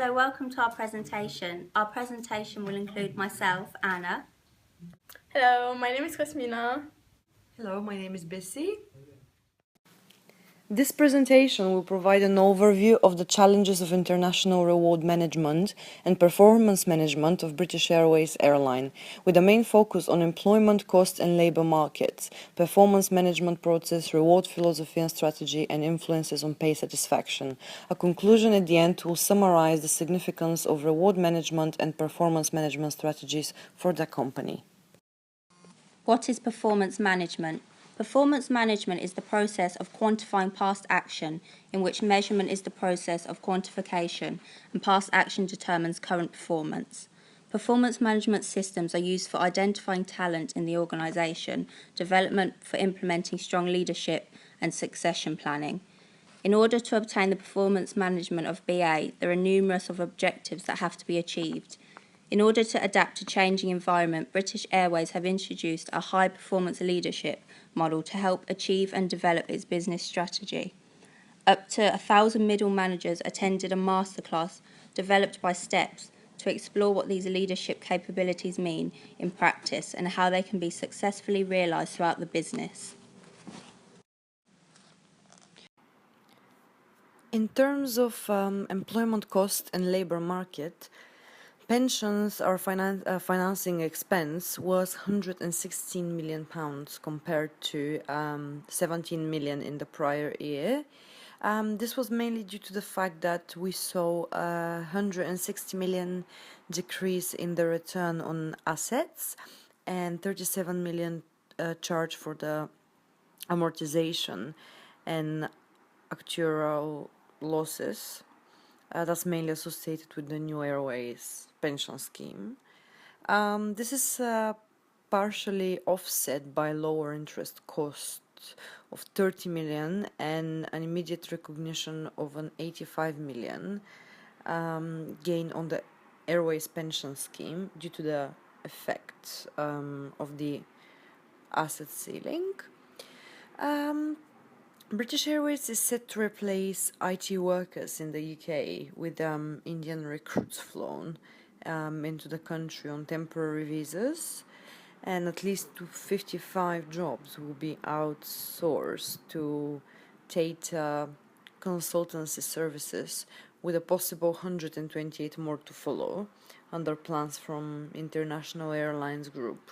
Hello, welcome to our presentation. Our presentation will include myself, Anna. Hello, my name is Cosmina. Hello, my name is Bessie. This presentation will provide an overview of the challenges of international reward management and performance management of British Airways airline, with a main focus on employment costs and labour markets, performance management process, reward philosophy and strategy, and influences on pay satisfaction. A conclusion at the end will summarise the significance of reward management and performance management strategies for the company. What is performance management? Performance management is the process of quantifying past action, in which measurement is the process of quantification, and past action determines current performance. Performance management systems are used for identifying talent in the organisation, development for implementing strong leadership, and succession planning. In order to obtain the performance management of BA, there are numerous objectives that have to be achieved. In order to adapt to changing environment, British Airways have introduced a high-performance leadership model to help achieve and develop its business strategy. Up to 1,000 middle managers attended a masterclass developed by STEPS to explore what these leadership capabilities mean in practice and how they can be successfully realised throughout the business. In terms of employment cost and labour market, pensions or financing expense was £116 million compared to 17 million in the prior year. This was mainly due to the fact that we saw a 160 million decrease in the return on assets and 37 million charge for the amortization and actuarial losses. That's mainly associated with the new Airways pension scheme. This is partially offset by lower interest costs of 30 million and an immediate recognition of an 85 million gain on the Airways pension scheme due to the effect of the asset ceiling. British Airways is set to replace IT workers in the UK with Indian recruits flown into the country on temporary visas, and at least 55 jobs will be outsourced to Tata consultancy services, with a possible 128 more to follow under plans from International Airlines Group,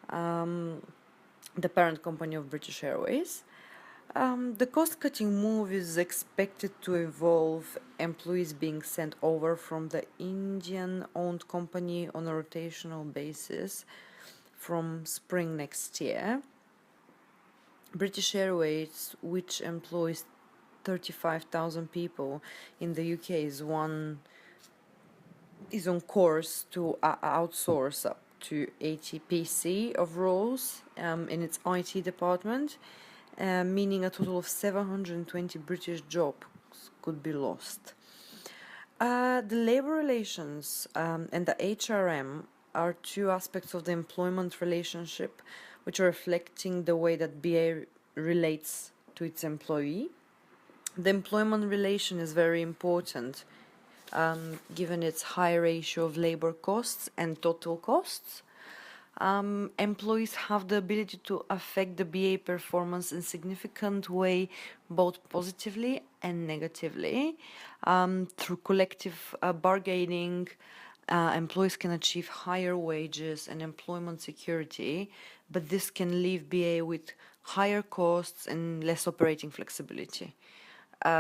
the parent company of British Airways. The cost-cutting move is expected to involve employees being sent over from the Indian-owned company on a rotational basis from spring next year. British Airways, which employs 35,000 people in the UK, is on course to outsource up to 80 PC of roles in its IT department. Meaning a total of 720 British jobs could be lost. The labour relations and the HRM are two aspects of the employment relationship which are reflecting the way that BA relates to its employee. The employment relation is very important given its high ratio of labour costs and total costs. Employees have the ability to affect the BA performance in a significant way, both positively and negatively. Through collective bargaining, employees can achieve higher wages and employment security, but this can leave BA with higher costs and less operating flexibility.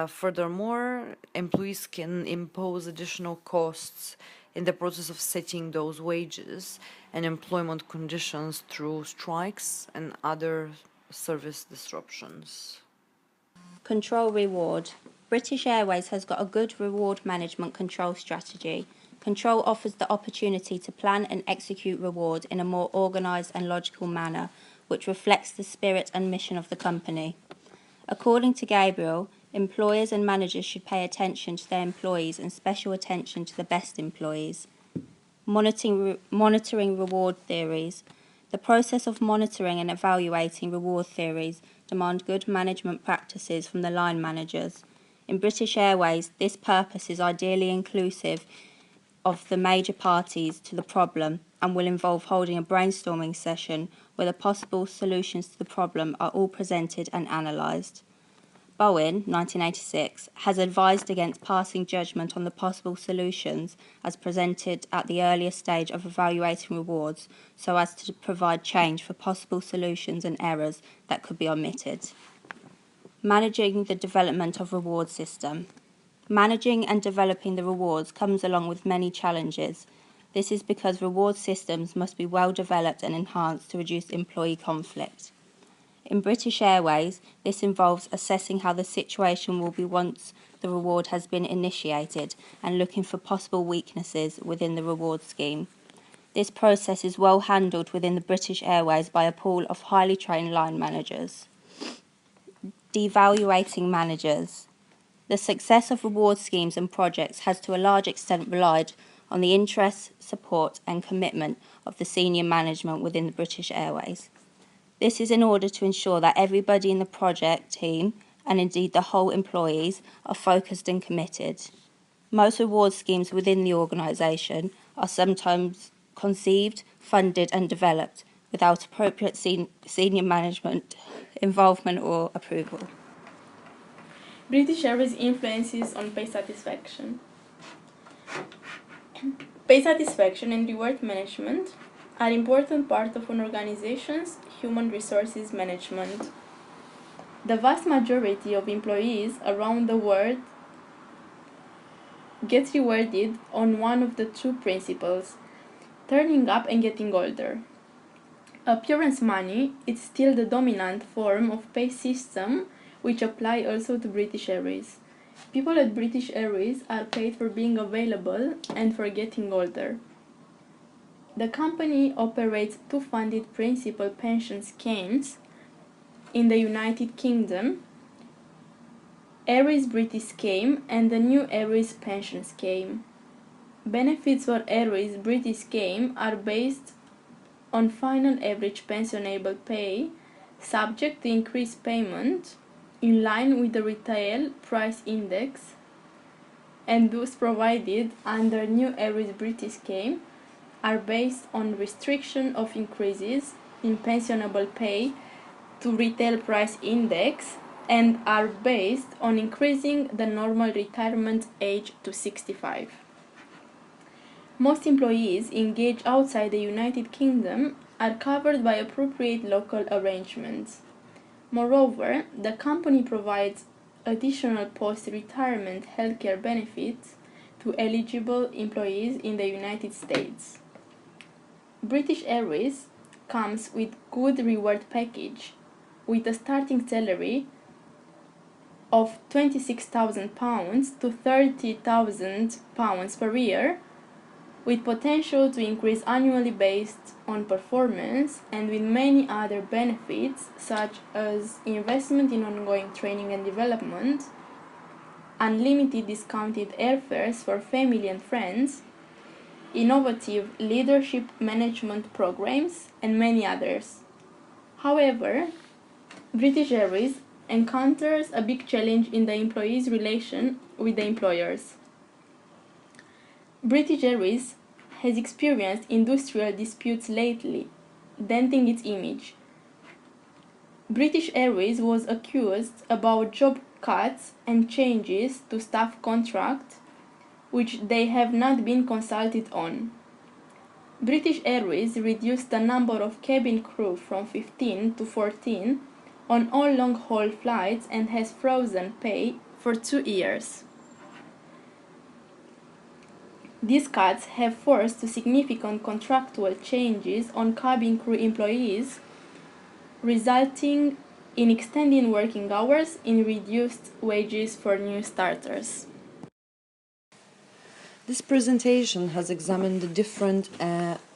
Furthermore, employees can impose additional costs in the process of setting those wages and employment conditions through strikes and other service disruptions. Control reward. British Airways has got a good reward management control strategy. Control offers the opportunity to plan and execute reward in a more organised and logical manner, which reflects the spirit and mission of the company. According to Gabriel, employers and managers should pay attention to their employees and special attention to the best employees. Monitoring reward theories. The process of monitoring and evaluating reward theories demand good management practices from the line managers. In British Airways, this purpose is ideally inclusive of the major parties to the problem and will involve holding a brainstorming session where the possible solutions to the problem are all presented and analysed. Bowen, 1986, has advised against passing judgment on the possible solutions as presented at the earlier stage of evaluating rewards so as to provide change for possible solutions and errors that could be omitted. Managing the development of reward system. Managing and developing the rewards comes along with many challenges. This is because reward systems must be well developed and enhanced to reduce employee conflict. In British Airways, this involves assessing how the situation will be once the reward has been initiated and looking for possible weaknesses within the reward scheme. This process is well handled within the British Airways by a pool of highly trained line managers. Devaluating managers. The success of reward schemes and projects has to a large extent relied on the interest, support and commitment of the senior management within the British Airways. This is in order to ensure that everybody in the project team, and indeed the whole employees, are focused and committed. Most reward schemes within the organisation are sometimes conceived, funded and developed without appropriate senior management involvement or approval. British Airways influences on pay satisfaction. Pay satisfaction and reward management are important part of an organization's human resources management. The vast majority of employees around the world gets rewarded on one of the two principles, turning up and getting older. Appearance money is still the dominant form of pay system which apply also to British Airways. People at British Airways are paid for being available and for getting older. The company operates two funded principal pension schemes in the United Kingdom, Airways British Scheme and the New Airways Pension Scheme. Benefits for Airways British Scheme are based on final average pensionable pay, subject to increased payment in line with the retail price index, and those provided under New Airways British Scheme are based on restriction of increases in pensionable pay to retail price index and are based on increasing the normal retirement age to 65. Most employees engaged outside the United Kingdom are covered by appropriate local arrangements. Moreover, the company provides additional post-retirement healthcare benefits to eligible employees in the United States. British Airways comes with good reward package with a starting salary of £26,000 to £30,000 per year, with potential to increase annually based on performance and with many other benefits such as investment in ongoing training and development, unlimited discounted airfares for family and friends, innovative leadership management programs, and many others. However, British Airways encounters a big challenge in the employees' relation with the employers. British Airways has experienced industrial disputes lately, denting its image. British Airways was accused about job cuts and changes to staff contract, which they have not been consulted on. British Airways reduced the number of cabin crew from 15 to 14 on all long-haul flights and has frozen pay for 2 years. These cuts have forced to significant contractual changes on cabin crew employees, resulting in extending working hours and reduced wages for new starters. This presentation has examined the different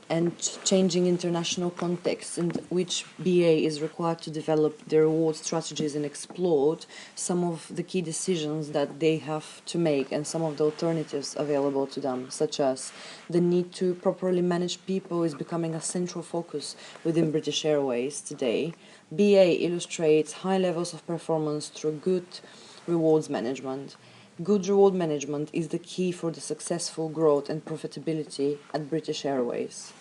and changing international contexts in which BA is required to develop their reward strategies and explore some of the key decisions that they have to make and some of the alternatives available to them, such as the need to properly manage people is becoming a central focus within British Airways today. BA illustrates high levels of performance through good rewards management. Good reward management is the key for the successful growth and profitability at British Airways.